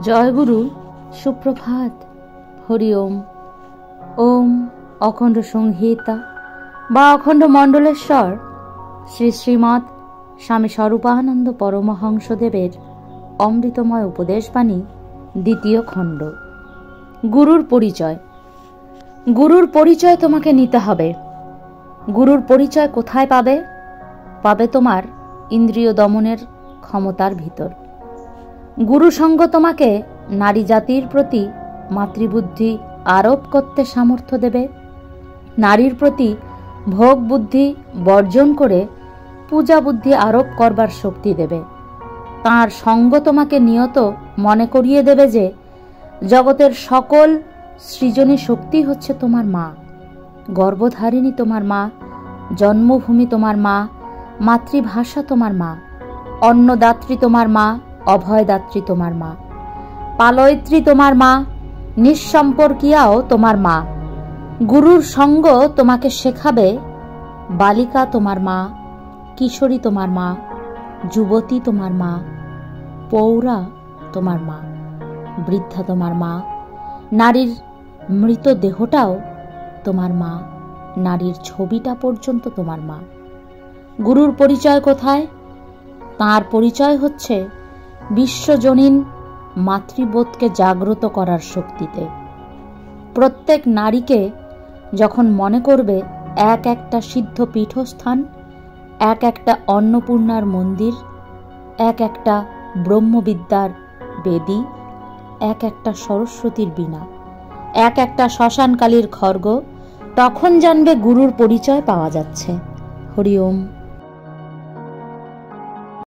জয় গুরু, সুপ্রভাত, হরি ওম। ওম অখণ্ড সংহিতা বা অখণ্ড মণ্ডলেশ্বর শ্রী শ্রীমৎ স্বামী স্বরূপানন্দ পরমহংসদেবের অমৃতময় উপদেশবাণী, দ্বিতীয় খণ্ড। গুরুর পরিচয়। গুরুর পরিচয় তোমাকে নিতে হবে। গুরুর পরিচয় কোথায় পাবে? পাবে তোমার ইন্দ্রিয় দমনের ক্ষমতার ভিতর। গুরু সঙ্গ তোমাকে নারী জাতির প্রতি মাতৃবুদ্ধি আরোপ করতে সামর্থ্য দেবে। নারীর প্রতি ভোগ বুদ্ধি বর্জন করে পূজা বুদ্ধি আরোপ করবার শক্তি দেবে। তাঁর সঙ্গ তোমাকে নিয়ত মনে করিয়ে দেবে যে জগতের সকল সৃজনী শক্তি হচ্ছে তোমার মা। গর্ভধারিণী তোমার মা, জন্মভূমি তোমার মা, মাতৃভাষা তোমার মা, অন্নদাত্রী তোমার মা, অভয়দাত্রী তোমার মা, পালয়িত্রী তোমার মা, নিঃসম্পর্কিয়াও তোমার মা। গুরুর সঙ্গ তোমাকে শেখাবে বালিকা তোমার মা, কিশোরী তোমার মা, যুবতী তোমার মা, পৌরা তোমার মা, বৃদ্ধা তোমার মা, নারীর মৃত দেহটাও তোমার মা, নারীর ছবিটা পর্যন্ত তোমার মা। গুরুর পরিচয় কোথায়? তাঁর পরিচয় হচ্ছে বিশ্বজনীন মাতৃবোধকে জাগ্রত করার শক্তিতে। প্রত্যেক নারীকে যখন মনে করবে এক একটা সিদ্ধ পীঠস্থান, এক একটা অন্নপূর্ণার মন্দির, এক একটা ব্রহ্মবিদ্যার বেদী, এক একটা সরস্বতীর বীণা, এক একটা শ্মশানকালীর খড়গ, তখন জানবে গুরুর পরিচয় পাওয়া যাচ্ছে। হরি ওম।